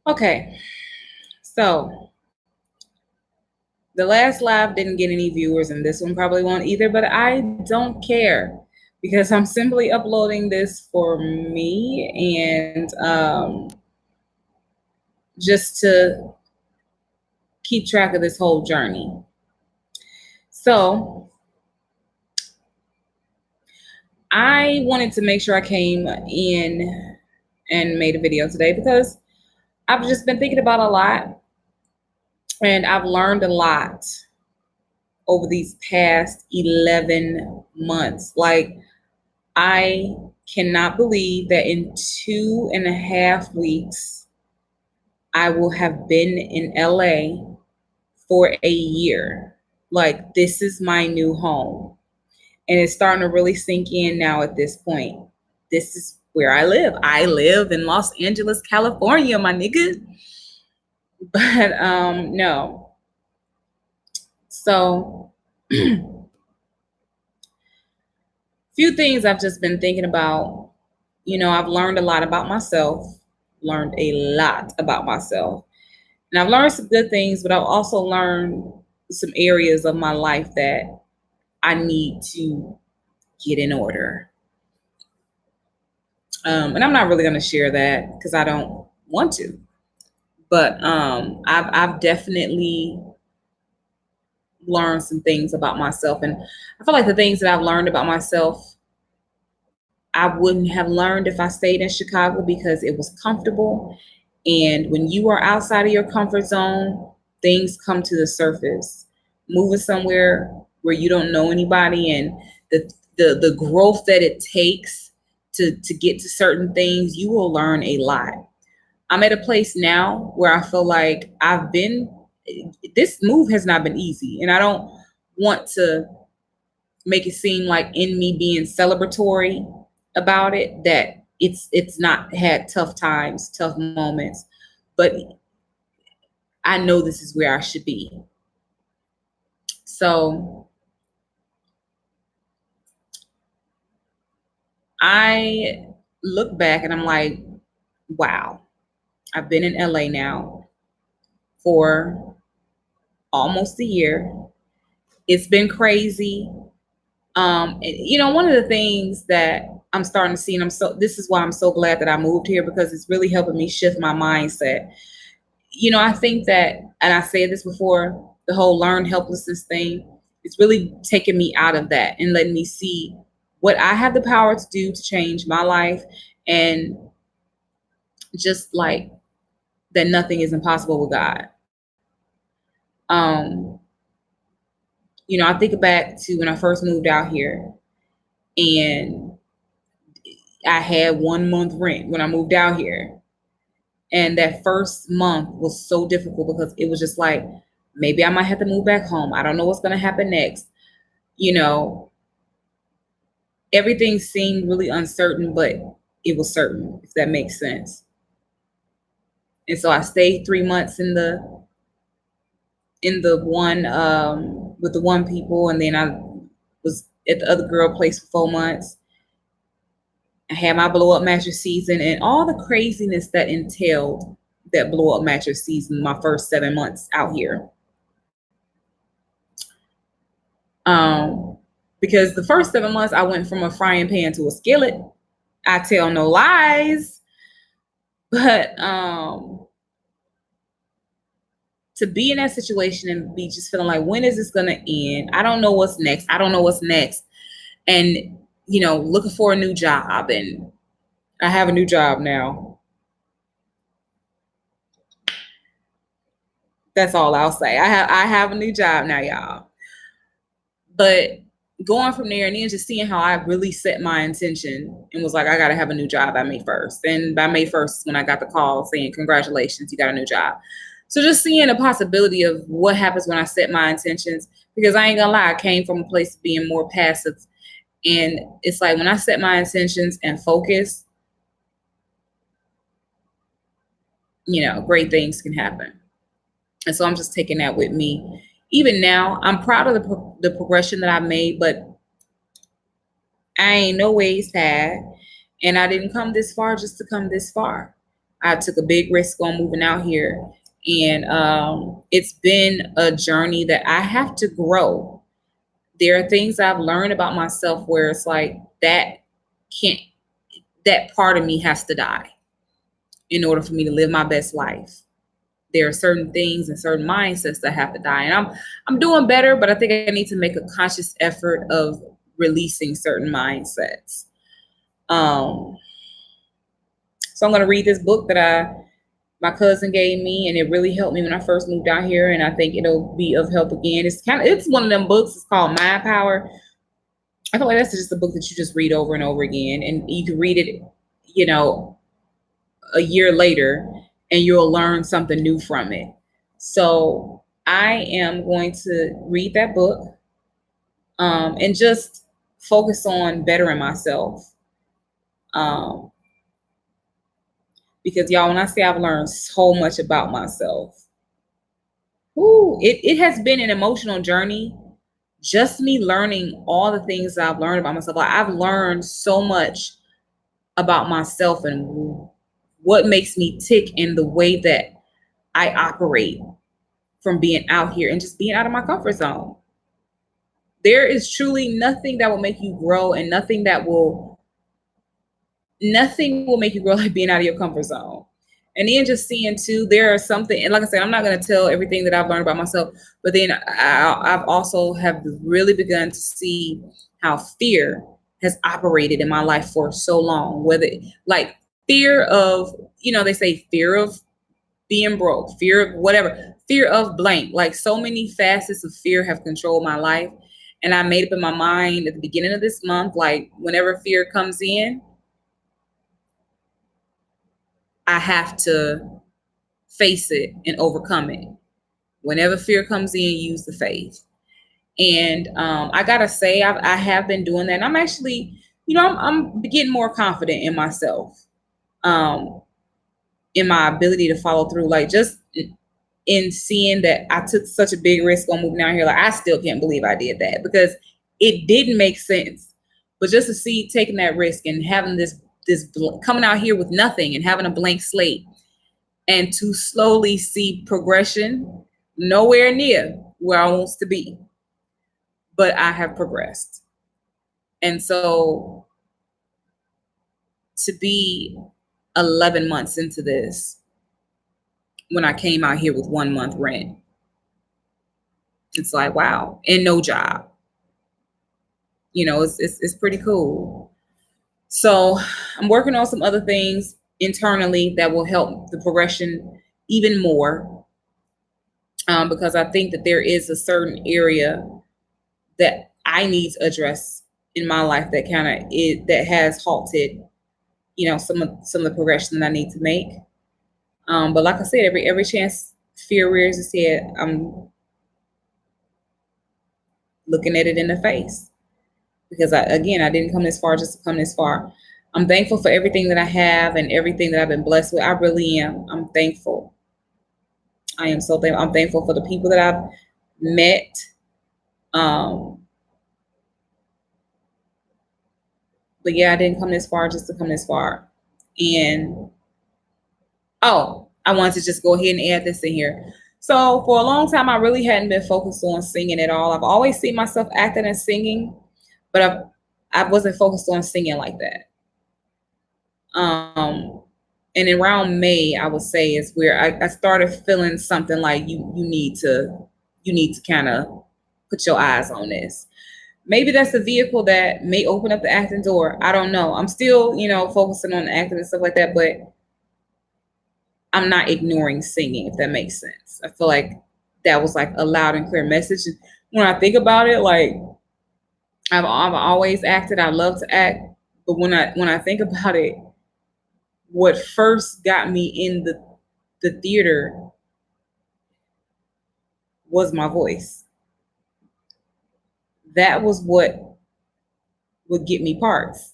Okay, so the last live didn't get any viewers, and this one probably won't either, but I don't care because I'm simply uploading this for me and just to keep track of this whole journey. So I wanted to make sure I came in and made a video today because I've just been thinking about a lot and I've learned a lot over these past 11 months. Like, I cannot believe that in 2.5 weeks, I will have been in LA for a year. Like, this is my new home. And it's starting to really sink in now at this point. This is where I live. I live in Los Angeles, California, my nigga. But no. So few things I've just been thinking about. I've learned a lot about myself, and I've learned some good things, but I've also learned some areas of my life that I need to get in order. And I'm not really going to share that because I don't want to. But I've definitely learned some things about myself. And I feel like the things that I've learned about myself, I wouldn't have learned if I stayed in Chicago because it was comfortable. And when you are outside of your comfort zone, things come to the surface. Moving somewhere where you don't know anybody and the growth that it takes to get to certain things, you will learn a lot. I'm at a place now where I feel like this move has not been easy. And I don't want to make it seem like in me being celebratory about it, that it's not had tough times, tough moments, but I know this is where I should be. So I look back and I'm like, wow, I've been in LA now for almost a year. It's been crazy. One of the things that I'm starting to see, and this is why I'm so glad that I moved here, because it's really helping me shift my mindset. I think that, and I said this before, the whole learned helplessness thing, it's really taking me out of that and letting me see what I have the power to do to change my life, and just like that nothing is impossible with God. I think back to when I first moved out here, and I had 1 month rent when I moved out here. And that first month was so difficult because it was just like, maybe I might have to move back home. I don't know what's going to happen next. Everything seemed really uncertain, but it was certain, if that makes sense. And so I stayed 3 months in the one with the one people, and then I was at the other girl place for 4 months. I had my blow up mattress season and all the craziness that entailed that blow up mattress season, my first 7 months out here. Because the first 7 months I went from a frying pan to a skillet. I tell no lies. But to be in that situation and be just feeling like, when is this going to end? I don't know what's next. And, looking for a new job. And I have a new job now. That's all I'll say. I have a new job now, y'all. But going from there and then just seeing how I really set my intention and was like, I got to have a new job by May 1st. And by May 1st, when I got the call saying, congratulations, you got a new job. So just seeing a possibility of what happens when I set my intentions, because I ain't gonna lie, I came from a place of being more passive. And it's like, when I set my intentions and focus, great things can happen. And so I'm just taking that with me. Even now, I'm proud of the progression that I've made, but I ain't no way sad. And I didn't come this far just to come this far. I took a big risk on moving out here. And it's been a journey that I have to grow. There are things I've learned about myself where it's like can't, that part of me has to die in order for me to live my best life. There are certain things and certain mindsets that have to die. And I'm doing better, but I think I need to make a conscious effort of releasing certain mindsets. Um, so I'm going to read this book that my cousin gave me, and it really helped me when I first moved out here, and I think it'll be of help again. It's one of them books. It's called Mind Power. I feel like that's just a book that you just read over and over again, and you can read it, a year later, and you'll learn something new from it. So I am going to read that book, and just focus on bettering myself. Because y'all, when I say I've learned so much about myself, it has been an emotional journey. Just me learning all the things I've learned about myself. Like, I've learned so much about myself and what makes me tick in the way that I operate from being out here and just being out of my comfort zone. There is truly nothing that will make you grow, and nothing will make you grow like being out of your comfort zone. And then just seeing too, there are something, and like I said, I'm not going to tell everything that I've learned about myself, but then I've also have really begun to see how fear has operated in my life for so long. Whether like fear of, they say fear of being broke, fear of whatever, fear of blank. Like, so many facets of fear have controlled my life. And I made up in my mind at the beginning of this month, like, whenever fear comes in, I have to face it and overcome it. Whenever fear comes in, use the faith. And I gotta say, I have been doing that. And I'm actually, I'm getting more confident in myself, in my ability to follow through. Like, just in seeing that I took such a big risk on moving out here, like, I still can't believe I did that, because it didn't make sense. But just to see taking that risk and having this coming out here with nothing and having a blank slate, and to slowly see progression, nowhere near where I want to be, but I have progressed. And so to be 11 months into this, when I came out here with 1 month rent, it's like, wow, and no job. It's pretty cool. So I'm working on some other things internally that will help the progression even more, because I think that there is a certain area that I need to address in my life that that has halted, some of the progression that I need to make. But like I said, every chance fear rears its head, I'm looking at it in the face, because I didn't come this far just to come this far. I'm thankful for everything that I have and everything that I've been blessed with. I really am. I'm thankful. I am so thankful. I'm thankful for the people that I've met. But yeah, I didn't come this far just to come this far. And I wanted to just go ahead and add this in here. So for a long time, I really hadn't been focused on singing at all. I've always seen myself acting and singing, but I wasn't focused on singing like that. And around May, I would say, is where I started feeling something like you need to kind of put your eyes on this. Maybe that's the vehicle that may open up the acting door. I don't know. I'm still, focusing on acting and stuff like that, but I'm not ignoring singing, if that makes sense. I feel like that was like a loud and clear message. When I think about it, like, I've always acted. I love to act, but when I think about it, what first got me in the theater was my voice. That was what would get me parts.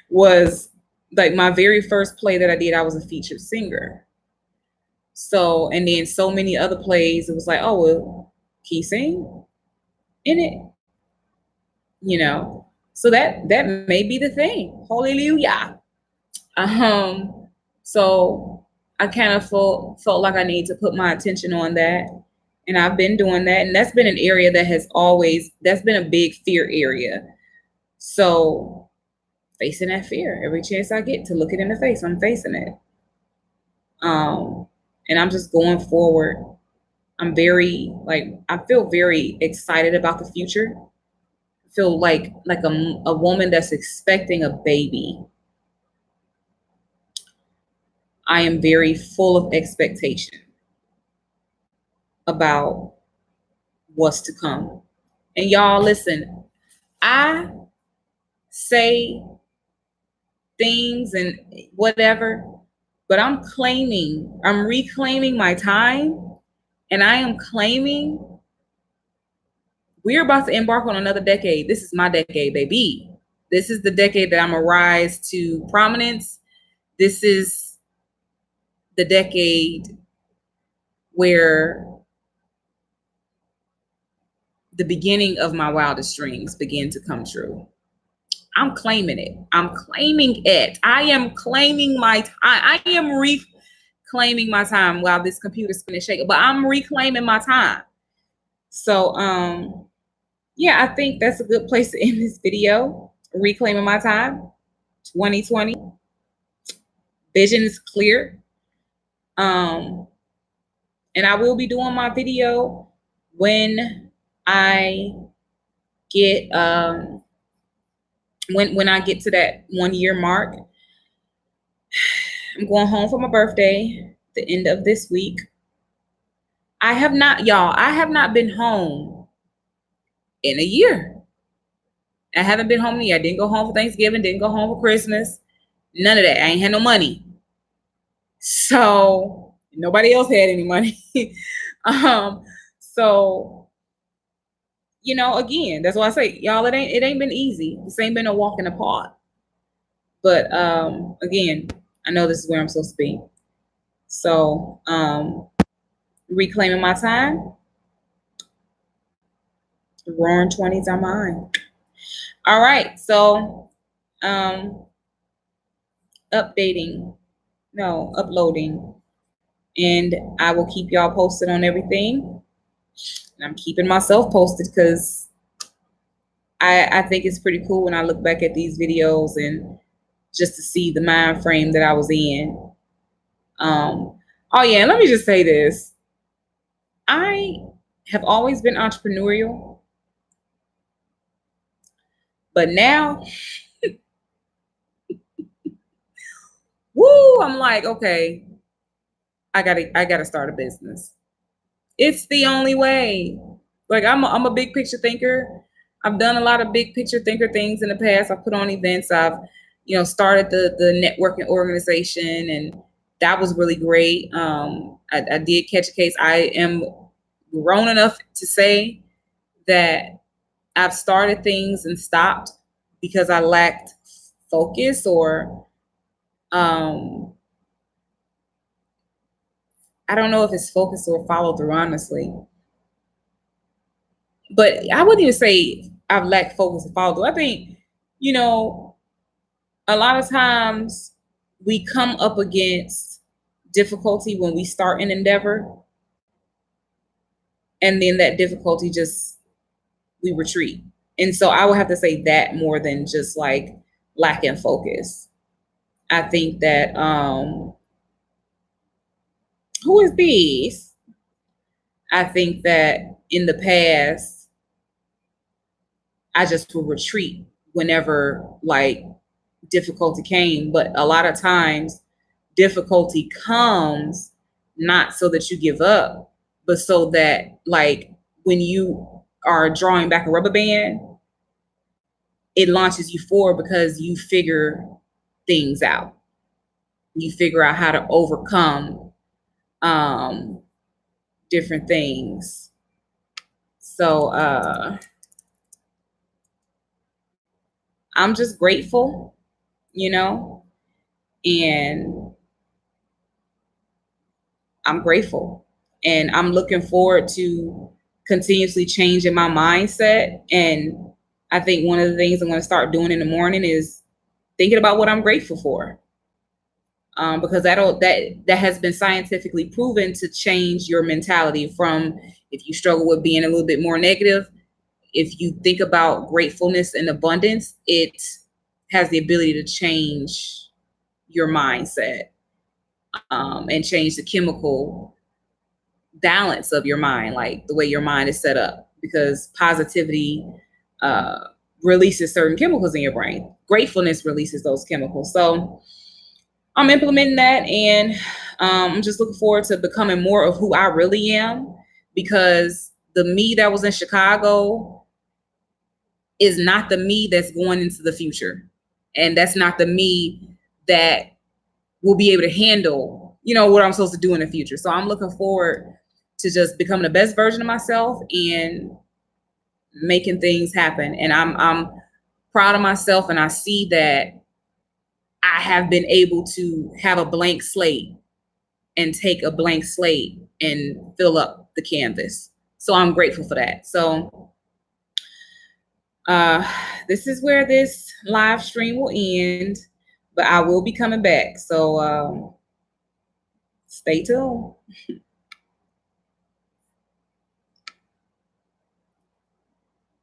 Was like my very first play that I did, I was a featured singer. So, and then so many other plays, it was like, oh, well, can you sing in it? So that may be the thing. Hallelujah. So I kind of felt like I need to put my attention on that. And I've been doing that. And that's been an area that that's been a big fear area. So facing that fear every chance I get to look it in the face, I'm facing it. And I'm just going forward. I feel very excited about the future. I feel like a woman that's expecting a baby. I am very full of expectation about what's to come. And y'all, listen, I say things and whatever, but I'm reclaiming my time, and I am claiming we're about to embark on another decade. This is my decade, baby. This is the decade that I'm gonna rise to prominence. This is the decade where the beginning of my wildest dreams begin to come true. I'm claiming it. I'm claiming it. I am claiming my time. I am reclaiming my time while this computer's gonna shake, but I'm reclaiming my time. So yeah, I think that's a good place to end this video. Reclaiming my time. 2020. Vision is clear. And I will be doing my video when I get when I get to that 1 year mark. I'm going home for my birthday, the end of this week. I have not been home in a year. I haven't been home in a year. I didn't go home for Thanksgiving, didn't go home for Christmas, none of that. I ain't had no money. So nobody else had any money. So, again, that's why I say, y'all, it ain't been easy. This ain't been a walk in the park. But again, I know this is where I'm supposed to be. So reclaiming my time. The roaring 20s are mine. All right. So uploading. And I will keep y'all posted on everything. And I'm keeping myself posted because I think it's pretty cool when I look back at these videos and just to see the mind frame that I was in. Oh yeah, and let me just say this. I have always been entrepreneurial, but now, woo, I'm like, okay, I gotta start a business. It's the only way. Like I'm a big picture thinker. I've done a lot of big picture thinker things in the past. I've put on events. I've, started the networking organization, and that was really great. I did catch a case. I am grown enough to say that I've started things and stopped because I lacked focus or I don't know if it's focus or follow through, honestly. But I wouldn't even say I've lacked focus or follow through. I think, a lot of times we come up against difficulty when we start an endeavor. And then that difficulty we retreat. And so I would have to say that more than just like lacking focus. I think that, who is this? I think that in the past, I just would retreat whenever like difficulty came. But a lot of times difficulty comes not so that you give up, but so that like when you are drawing back a rubber band, it launches you forward because you figure things out. You figure out how to overcome different things. So I'm just grateful, and I'm grateful, and I'm looking forward to continuously changing my mindset. And I think one of the things I'm going to start doing in the morning is thinking about what I'm grateful for. because that has been scientifically proven to change your mentality from, if you struggle with being a little bit more negative, if you think about gratefulness and abundance, it has the ability to change your mindset, and change the chemical balance of your mind, like the way your mind is set up, because positivity uh, releases certain chemicals in your brain. Gratefulness releases those chemicals. So I'm implementing that, and I'm just looking forward to becoming more of who I really am, because the me that was in Chicago is not the me that's going into the future. And that's not the me that will be able to handle, what I'm supposed to do in the future. So I'm looking forward to just becoming the best version of myself and making things happen. And I'm proud of myself, and I see that I have been able to have a blank slate and take a blank slate and fill up the canvas. So I'm grateful for that. So this is where this live stream will end, but I will be coming back. So stay tuned.